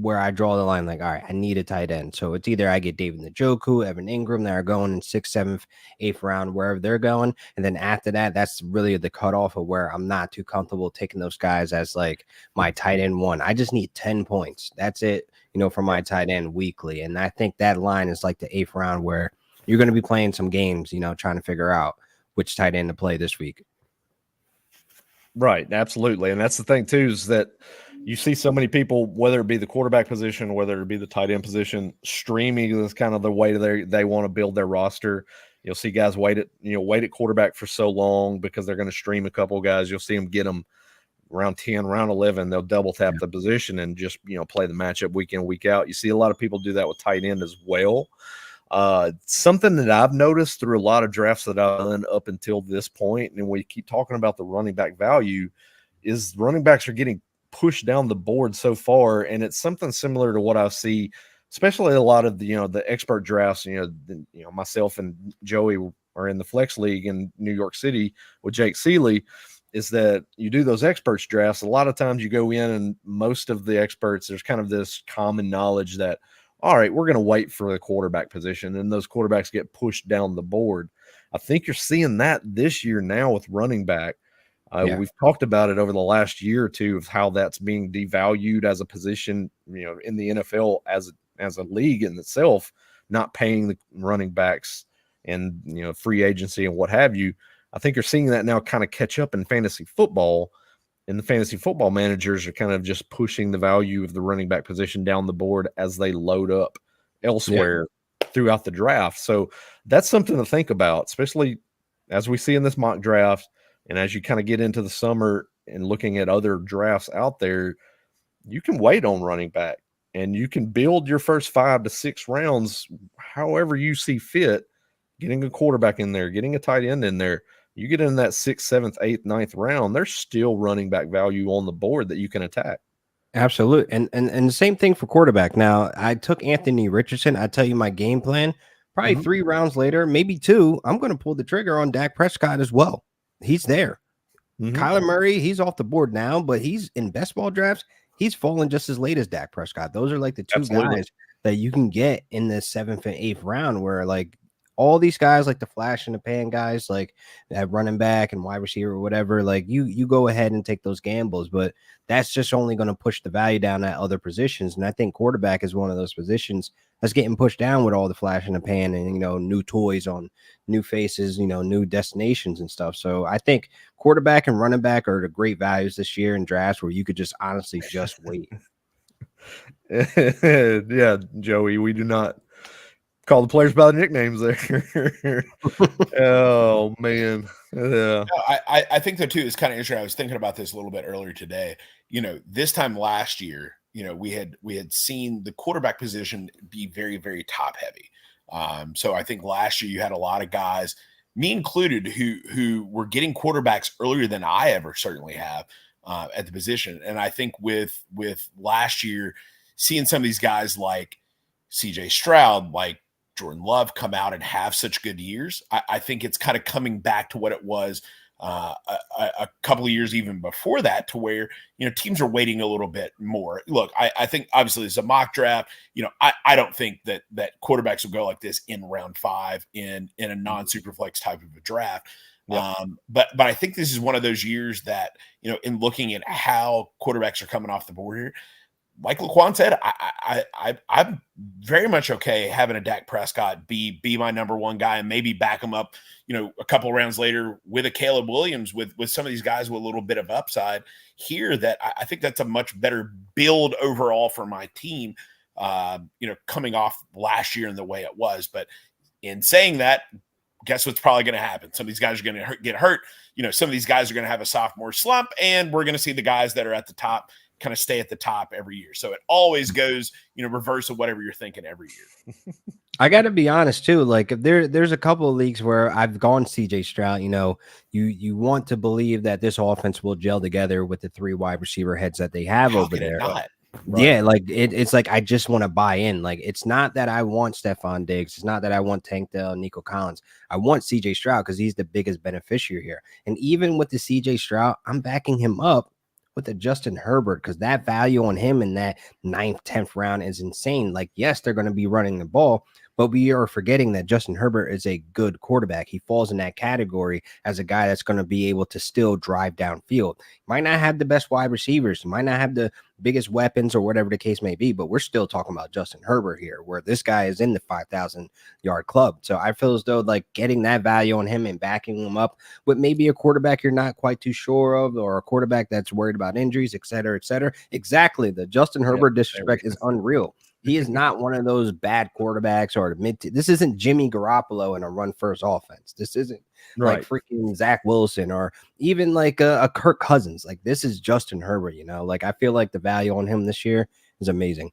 where I draw the line, like, all right, I need a tight end. So it's either I get David Njoku, Evan Ingram that are going in 6th, 7th, 8th round, wherever they're going. And then after that, that's really the cutoff of where I'm not too comfortable taking those guys as like my tight end 1. I just need 10 points. That's it, for my tight end weekly. And I think that line is like the 8th round where you're going to be playing some games, trying to figure out which tight end to play this week. Right. Absolutely. And that's the thing too, is that you see so many people, whether it be the quarterback position, whether it be the tight end position, streaming is kind of the way they want to build their roster. You'll see guys wait at quarterback for so long because they're going to stream a couple of guys. You'll see them get them round 10, round 11. They'll double tap the position and just, play the matchup week in, week out. You see a lot of people do that with tight end as well. Something that I've noticed through a lot of drafts that I've done up until this point, and we keep talking about the running back value, is running backs are getting pushed down the board so far, and it's something similar to what I see, especially a lot of the the expert drafts. Myself and Joey are in the flex league in New York City with Jake Seeley. Is that you do those experts drafts? A lot of times you go in, and most of the experts, there's kind of this common knowledge that, all right, we're going to wait for the quarterback position, and those quarterbacks get pushed down the board. I think you're seeing that this year now with running back. We've talked about it over the last year or two of how that's being devalued as a position, in the NFL as a league in itself, not paying the running backs and, free agency and what have you. I think you're seeing that now kind of catch up in fantasy football, and the fantasy football managers are kind of just pushing the value of the running back position down the board as they load up elsewhere throughout the draft. So that's something to think about, especially as we see in this mock draft and as you kind of get into the summer and looking at other drafts out there. You can wait on running back and you can build your first 5 to 6 rounds however you see fit, getting a quarterback in there, getting a tight end in there. You get in that 6th, 7th, 8th, 9th round, there's still running back value on the board that you can attack. Absolutely. And the same thing for quarterback. Now, I took Anthony Richardson. I tell you my game plan. Probably 3 rounds later, maybe 2, I'm going to pull the trigger on Dak Prescott as well. He's there. Kyler Murray, he's off the board now, but he's in best ball drafts. He's fallen just as late as Dak Prescott. Those are like the 2 guys that you can get in the 7th and 8th round, where like all these guys, like the flash in the pan guys, like at running back and wide receiver or whatever, like you go ahead and take those gambles, but that's just only going to push the value down at other positions. And I think quarterback is one of those positions that's getting pushed down with all the flash in the pan and, you know, new toys on new faces, you know, new destinations and stuff. So I think quarterback and running back are the great values this year in drafts where you could just honestly just wait. Yeah, Joey, we do not call the players by the nicknames there. Oh man. Yeah. I think though too, it's kind of interesting. I was thinking about this a little bit earlier today. You know, this time last year, you know, we had seen the quarterback position be very, very top heavy. So I think last year you had a lot of guys, me included, who were getting quarterbacks earlier than I ever certainly have at the position. And I think with last year, seeing some of these guys like CJ Stroud, like Jordan Love come out and have such good years, I think it's kind of coming back to what it was a couple of years even before that, to where, you know, teams are waiting a little bit more. Look, I think obviously it's a mock draft. You know, I don't think that quarterbacks will go like this in round 5 in a non-super flex type of a draft. Yep. But I think this is one of those years that, you know, in looking at how quarterbacks are coming off the board here, like LaQuan said, I'm very much okay having a Dak Prescott be my number 1 guy and maybe back him up, you know, a couple of rounds later with a Caleb Williams, with some of these guys with a little bit of upside here. That I think that's a much better build overall for my team, you know, coming off last year and the way it was. But in saying that, guess what's probably going to happen? Some of these guys are going to get hurt. You know, some of these guys are going to have a sophomore slump, and we're going to see the guys that are at the top kind of stay at the top every year. So it always goes, you know, reverse of whatever you're thinking every year. I got to be honest too. Like if there's a couple of leagues where I've gone CJ Stroud, you know, you want to believe that this offense will gel together with the 3 wide receiver heads that they have over there. Right. Yeah, like it's like I just want to buy in. Like it's not that I want Stephon Diggs, it's not that I want Tank Dell, Nico Collins. I want CJ Stroud because he's the biggest beneficiary here. And even with the CJ Stroud, I'm backing him up with the Justin Herbert, because that value on him in that 9th, 10th round is insane. Like, yes, they're going to be running the ball, but we are forgetting that Justin Herbert is a good quarterback. He falls in that category as a guy that's going to be able to still drive downfield. Might not have the best wide receivers, might not have the biggest weapons or whatever the case may be, but we're still talking about Justin Herbert here, where this guy is in the 5,000 yard club. So I feel as though like getting that value on him and backing him up with maybe a quarterback you're not quite too sure of, or a quarterback that's worried about injuries, et cetera, et cetera. Exactly. The Justin Herbert disrespect is unreal. He is not one of those bad quarterbacks or this isn't Jimmy Garoppolo in a run first offense. This isn't like freaking Zach Wilson or even like a Kirk Cousins. Like this is Justin Herbert, you know, like I feel like the value on him this year is amazing.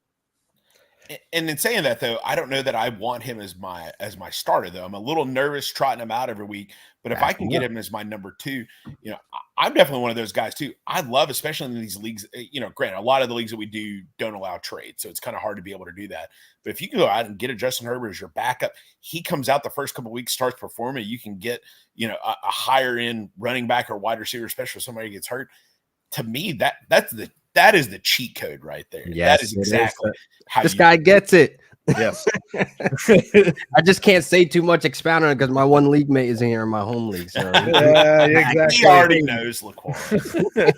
And in saying that, though, I don't know that I want him as my starter, though. I'm a little nervous trotting him out every week. But if I can get him as my number 2, you know, I'm definitely one of those guys, too. I love, especially in these leagues, you know, granted, a lot of the leagues that we do don't allow trades. So it's kind of hard to be able to do that. But if you can go out and get a Justin Herbert as your backup, he comes out the first couple of weeks, starts performing, you can get, you know, a higher end running back or wide receiver, especially if somebody gets hurt. To me, that is the cheat code right there. Yes, that is exactly how this guy gets it. Yes. I just can't say too much expound on it because my one league mate is in here in my home league. So exactly. He already knows LaQuan.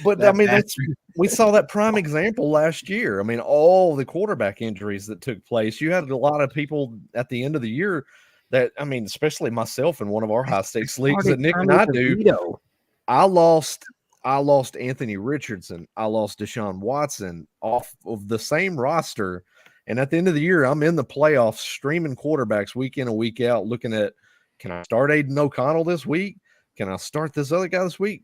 But I mean, we saw that prime example last year. I mean, all the quarterback injuries that took place. You had a lot of people at the end of the year that, I mean, especially myself in one of our high stakes leagues that Nick and I do. I lost Anthony Richardson. I lost Deshaun Watson off of the same roster. And at the end of the year, I'm in the playoffs streaming quarterbacks week in and week out, looking at, can I start Aiden O'Connell this week? Can I start this other guy this week?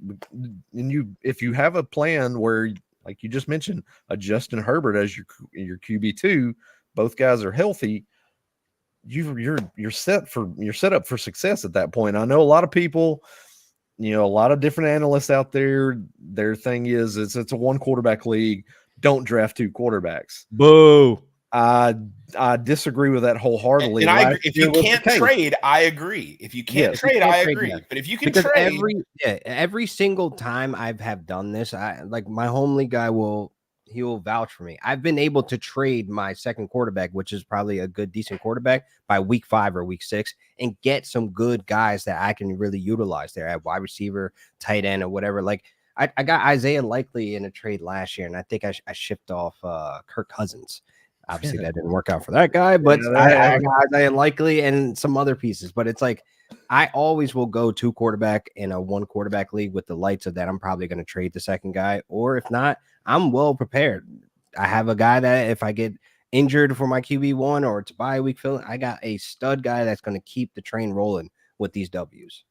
And if you have a plan where, like you just mentioned, a Justin Herbert as your QB2, both guys are healthy, you're set up for success at that point. I know a lot of people, a lot of different analysts out there, their thing is it's a one quarterback league. Don't draft two quarterbacks. Boo. I disagree with that wholeheartedly. And I agree. If you can't trade, I agree. If you can't trade, I agree. But if you can trade, every single time I have done this, like my home league guy will vouch for me. I've been able to trade my second quarterback, which is probably a good, decent quarterback, by week 5 or week 6, and get some good guys that I can really utilize there at wide receiver, tight end, or whatever. Like I got Isaiah Likely in a trade last year, and I think I shipped off Kirk Cousins. Obviously, that didn't work out for that guy, but I got Isaiah Likely and some other pieces. But it's like I always will go 2 quarterback in a 1 quarterback league with the lights of that. I'm probably going to trade the second guy, or if not, I'm well prepared. I have a guy that if I get injured for my QB1 or it's bye week filling, I got a stud guy that's going to keep the train rolling with these W's.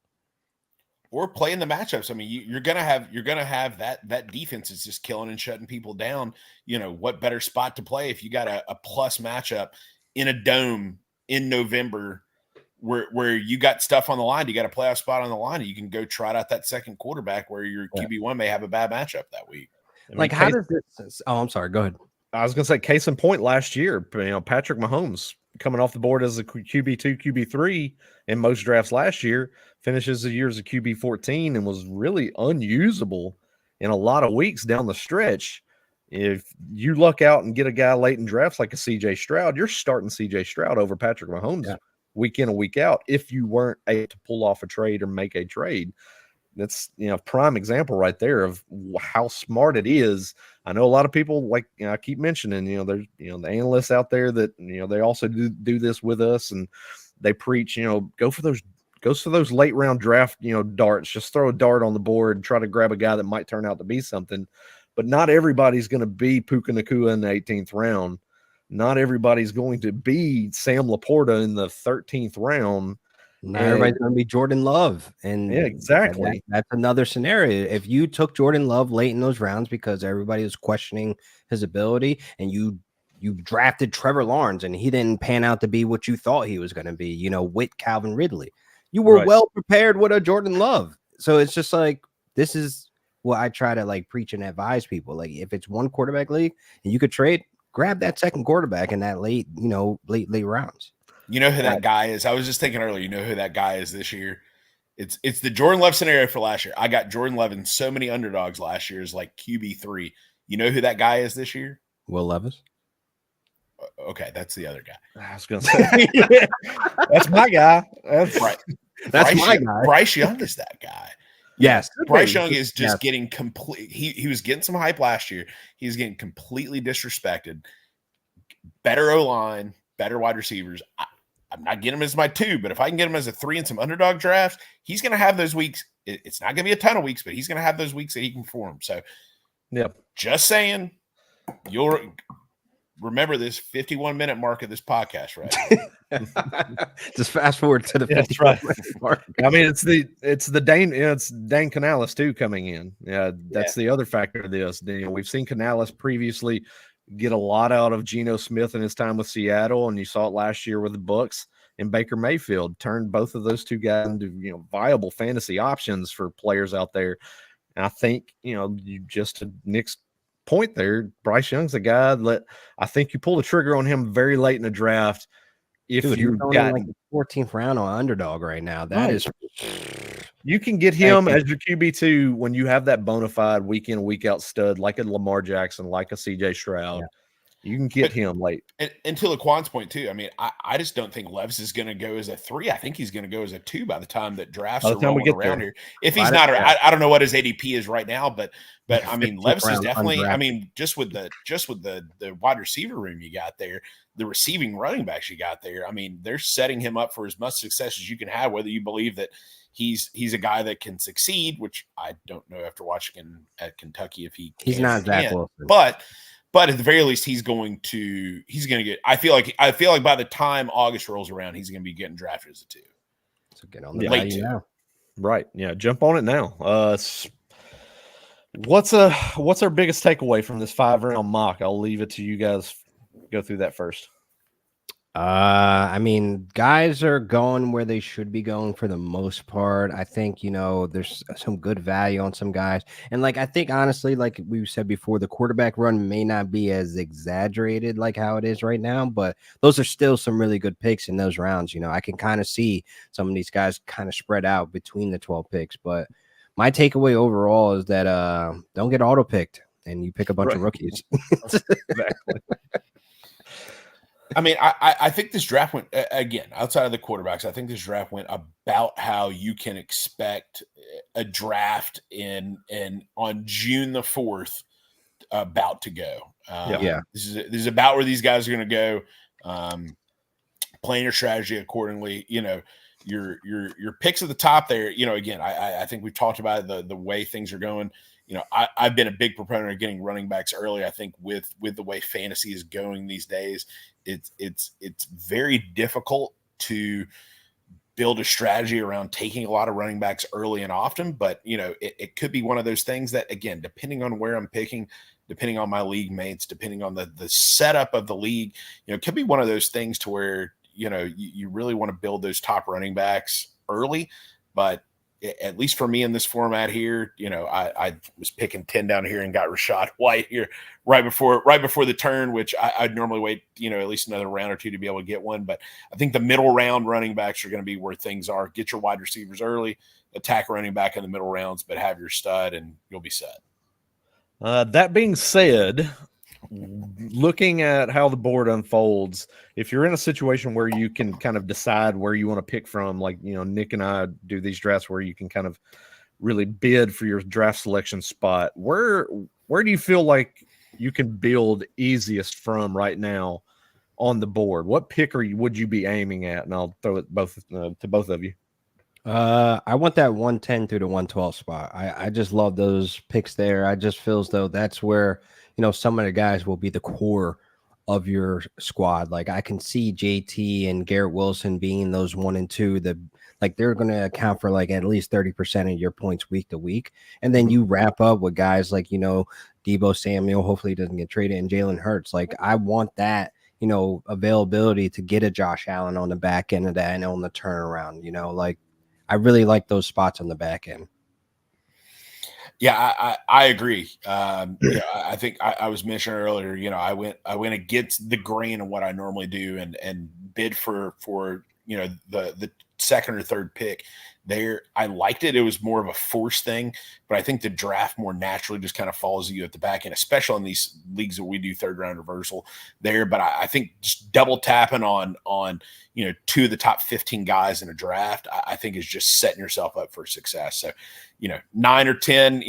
Or playing the matchups. I mean, you're gonna have that defense is just killing and shutting people down. What better spot to play if you got a plus matchup in a dome in November where you got stuff on the line, you got a playoff spot on the line, and you can go trot out that second quarterback where your QB1 may have a bad matchup that week. How does this? Oh, I'm sorry. Go ahead. I was going to say, case in point, last year, Patrick Mahomes coming off the board as a QB2, QB3 in most drafts last year, finishes the year as a QB14 and was really unusable in a lot of weeks down the stretch. If you luck out and get a guy late in drafts like a CJ Stroud, you're starting CJ Stroud over Patrick Mahomes week in and week out if you weren't able to pull off a trade or make a trade. That's prime example right there of how smart it is. I know a lot of people, like I keep mentioning, there's the analysts out there that they also do this with us, and they preach go for those late round draft darts. Just throw a dart on the board, try to grab a guy that might turn out to be something. But not everybody's going to be Puka Nacua in the 18th round. Not everybody's going to be Sam Laporta in the 13th round. Not everybody's going to be Jordan Love. And exactly. That's another scenario. If you took Jordan Love late in those rounds because everybody was questioning his ability, and you drafted Trevor Lawrence and he didn't pan out to be what you thought he was going to be, with Calvin Ridley, you were well prepared with a Jordan Love. So it's just like, this is what I try to preach and advise people. Like, if it's one quarterback league and you could trade, grab that second quarterback in that late rounds. You know who that guy is? I was just thinking earlier, who that guy is this year? It's the Jordan Love scenario for last year. I got Jordan Love in so many underdogs last year as like QB3. You know who that guy is this year? Will Levis. Okay, that's the other guy. I was going to say, that's my guy. That's right. That's my guy. Bryce Young is that guy. Yes. Bryce Young is just getting complete. He was getting some hype last year. He's getting completely disrespected. Better O-line, better wide receivers. I'm not getting him as my 2, but if I can get him as a 3 in some underdog drafts, he's going to have those weeks. It's not going to be a ton of weeks, but he's going to have those weeks that he can perform. So, just saying, you'll remember this 51-minute mark of this podcast, right? Just fast forward to the 51-minute mark. I mean, it's Dane Canales too coming in. Yeah, that's the other factor of this. We've seen Canales previously get a lot out of Geno Smith in his time with Seattle, and you saw it last year with the Bucs, and Baker Mayfield turned both of those two guys into viable fantasy options for players out there. And I think you just to Nick's point there, Bryce Young's a guy that I think you pull the trigger on him very late in the draft. If you got the 14th round on underdog right now, that is. You can get him as your QB2 when you have that bona fide week in, week out stud like a Lamar Jackson, like a CJ Stroud. Yeah. You can get him late. And to LaQuan's point, too, I mean, I just don't think Levis is going to go as a 3. I think he's going to go as a 2 by the time that drafts are rolling around here. If he's not, I don't know what his ADP is right now, but I mean, Levis is definitely. I mean, just with the wide receiver room you got there, the receiving running backs you got there. I mean, they're setting him up for as much success as you can have, whether you believe that he's a guy that can succeed, which I don't know after watching him at Kentucky if he's not that close. But at the very least, he's going to get. I feel like by the time August rolls around, he's going to be getting drafted as a 2. So get on the Late value 2. now. Right. Yeah. Jump on it now. What's our biggest takeaway from this 5-round mock? I'll leave it to you guys. Go through that first. I mean, guys are going where they should be going for the most part. I think, there's some good value on some guys. And like, I think honestly, like we said before, the quarterback run may not be as exaggerated like how it is right now, but those are still some really good picks in those rounds. I can kind of see some of these guys kind of spread out between the 12 picks, but my takeaway overall is that don't get auto picked and you pick a bunch of rookies. Exactly. I mean, I think this draft went, again, outside of the quarterbacks, I think this draft went about how you can expect a draft on June the 4th about to go. Yeah. This is about where these guys are going to go. Plan your strategy accordingly. Your picks at the top there, again, I think we've talked about the way things are going. I've been a big proponent of getting running backs early. I think with the way fantasy is going these days, it's very difficult to build a strategy around taking a lot of running backs early and often. But it could be one of those things that, again, depending on where I'm picking, depending on my league mates, depending on the setup of the league, it could be one of those things to where you really want to build those top running backs early. But at least for me in this format here, I was picking 10 down here and got Rashad White here right before the turn, which I'd normally wait, at least another round or 2 to be able to get one. But I think the middle round running backs are going to be where things are. Get your wide receivers early, attack running back in the middle rounds, but have your stud and you'll be set. That being said, looking at how the board unfolds, if you're in a situation where you can kind of decide where you want to pick from, like, Nick and I do these drafts where you can kind of really bid for your draft selection spot, where do you feel like you can build easiest from right now on the board? What pick would you be aiming at? And I'll throw it to both of you. I want that 110 through the 112 spot. I just love those picks there. I just feel as though that's where, some of the guys will be the core of your squad. Like I can see JT and Garrett Wilson being those 1 and 2 that like they're going to account for like at least 30% of your points week to week. And then you wrap up with guys like, Debo Samuel, hopefully he doesn't get traded, and Jalen Hurts. Like I want that, availability to get a Josh Allen on the back end of that and on the turnaround, like I really like those spots on the back end. Yeah, I agree. I think I was mentioning earlier, I went against the grain of what I normally do and bid for the second or third pick there. I liked it. It was more of a force thing, but I think the draft more naturally just kind of follows you at the back end, especially in these leagues that we do third round reversal there. But I think just double tapping on 2 of the top 15 guys in a draft, I think is just setting yourself up for success. So, 9 or 10,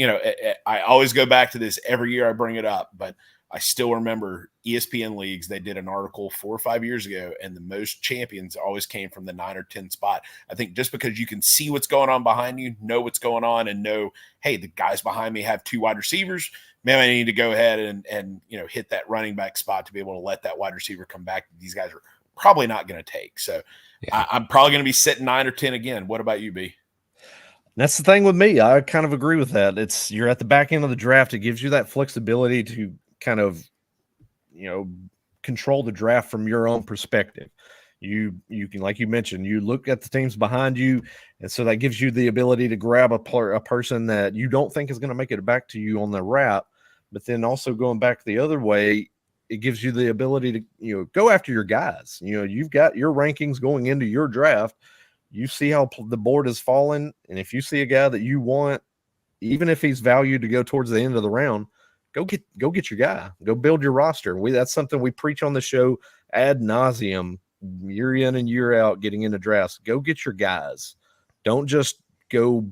I always go back to this every year I bring it up, but I still remember ESPN leagues. They did an article 4 or 5 years ago, and the most champions always came from the 9 or 10 spot. I think just because you can see what's going on behind you, know what's going on, and know, hey, the guys behind me have 2 wide receivers. Man, I need to go ahead and hit that running back spot to be able to let that wide receiver come back. These guys are probably not going to take. So yeah. I'm probably going to be sitting 9 or 10 again. What about you, B? That's the thing with me. I kind of agree with that. You're at the back end of the draft. It gives you that flexibility to kind of, control the draft from your own perspective. You can, like you mentioned, you look at the teams behind you, and so that gives you the ability to grab a person that you don't think is going to make it back to you on the wrap. But then also going back the other way, it gives you the ability to, go after your guys. You've got your rankings going into your draft. You see how the board is falling, and if you see a guy that you want, even if he's valued to go towards the end of the round, go get your guy. Go build your roster. That's something we preach on the show ad nauseum, year in and year out, getting into drafts. Go get your guys. Don't just go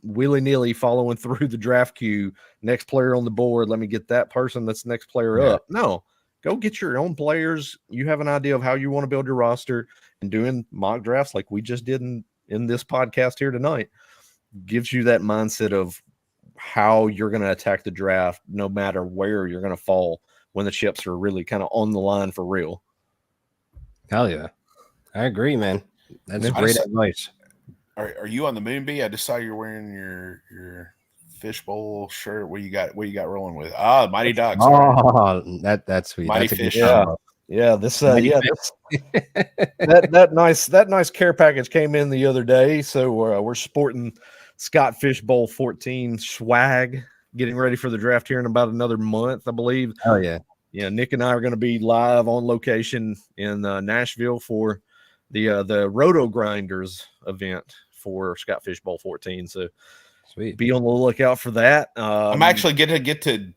willy-nilly following through the draft queue. Next player on the board, let me get that person that's next player up. No, go get your own players. You have an idea of how you want to build your roster, and doing mock drafts like we just did in this podcast here tonight gives you that mindset of how you're going to attack the draft, no matter where you're going to fall when the chips are really kind of on the line for real. Hell yeah. I agree, man. That's great advice. Are you on the moon bee? I just saw you're wearing your fishbowl shirt. What you got rolling with? Ah, Mighty Ducks. Oh, that's sweet. Mighty That's a Fish. good This that nice care package came in the other day, so we're sporting Scott Fish Bowl 14 swag, getting ready for the draft here in about another month, I believe. Oh yeah. Yeah, Nick and I are going to be live on location in Nashville for the Roto Grinders event for Scott Fish Bowl 14. So sweet. Be on the lookout for that. I'm actually get to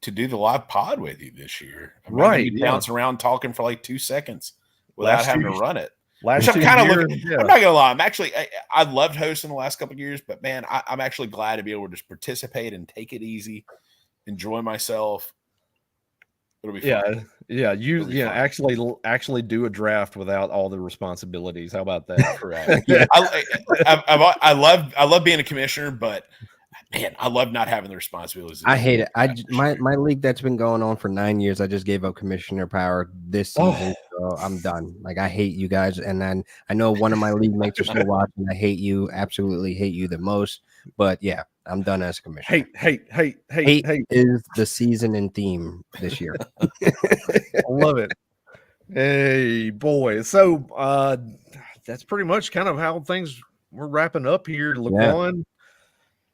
do the live pod with you this year. I'm right, bouncing around talking for like 2 seconds without having to run it. I'm kind of looking. Yeah. I'm not gonna lie. I loved hosting the last couple of years, but man, I'm actually glad to be able to just participate and take it easy, enjoy myself. It'll be fun. Actually do a draft without all the responsibilities. How about that? Correct. Yeah. I love being a commissioner, but man, I love not having the responsibilities. I hate it. My league that's been going on for 9 years. I just gave up commissioner power this season, so I'm done. Like, I hate you guys, and then I know one of my league mates are still watching. I hate you, absolutely hate you the most. But yeah, I'm done as commissioner. Hate is the season and theme this year. I love it. Hey, boy. So that's pretty much kind of how we're wrapping up here. LaQuan,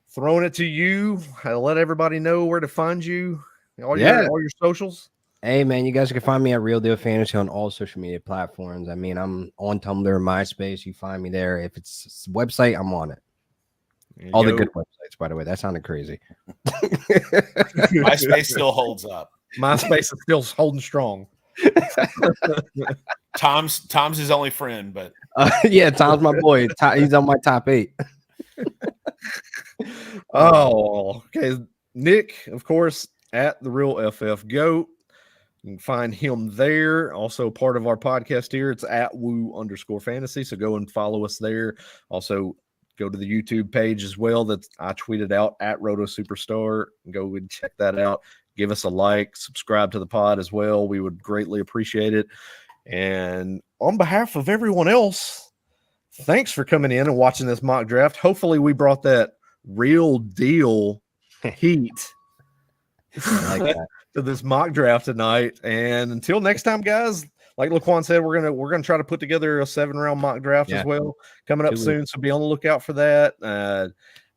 throwing it to you. I'll let everybody know where to find you. All your socials. Hey, man, you guys can find me at Real Deal Fantasy on all social media platforms. I mean, I'm on Tumblr, MySpace. You find me there. If it's a website, I'm on it. All the good websites, by the way. That sounded crazy. MySpace still holds up. MySpace is still holding strong. Tom's his only friend, but Tom's my boy. He's on my top 8. Oh, okay. Nick, of course, at the Real FF Goat. You can find him there. Also part of our podcast here. It's at Woo_fantasy. So go and follow us there. Also, go to the YouTube page as well that I tweeted out at Roto Superstar. Go and check that out. Give us a like, subscribe to the pod as well. We would greatly appreciate it. And on behalf of everyone else, thanks for coming in and watching this mock draft. Hopefully we brought that real deal heat to this mock draft tonight. And until next time, guys, like LaQuan said, we're gonna try to put together a 7-round mock draft as well coming up soon. So be on the lookout for that.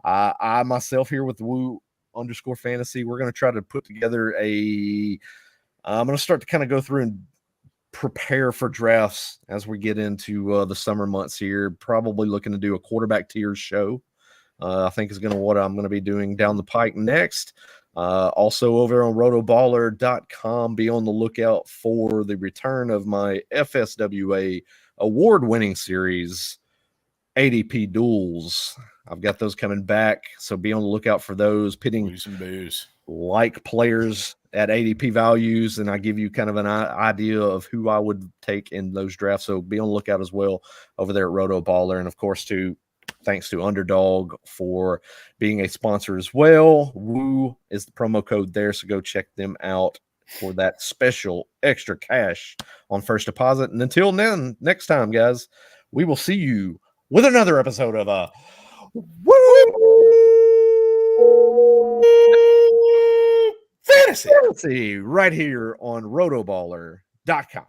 I myself here with the Woo_fantasy, we're gonna try to put together I'm gonna start to kind of go through and prepare for drafts as we get into the summer months here. Probably looking to do a quarterback tiers show. I think is what I'm going to be doing down the pike next. Also over on rotoballer.com, be on the lookout for the return of my FSWA award-winning series, ADP duels. I've got those coming back, so be on the lookout for those, pitting like players at ADP values, and I give you kind of an idea of who I would take in those drafts. So be on the lookout as well over there at Rotoballer, and of course thanks to Underdog for being a sponsor as well. Woo is the promo code there, so go check them out for that special extra cash on first deposit. And until then, next time, guys, we will see you with another episode of Fantasy right here on rotoballer.com.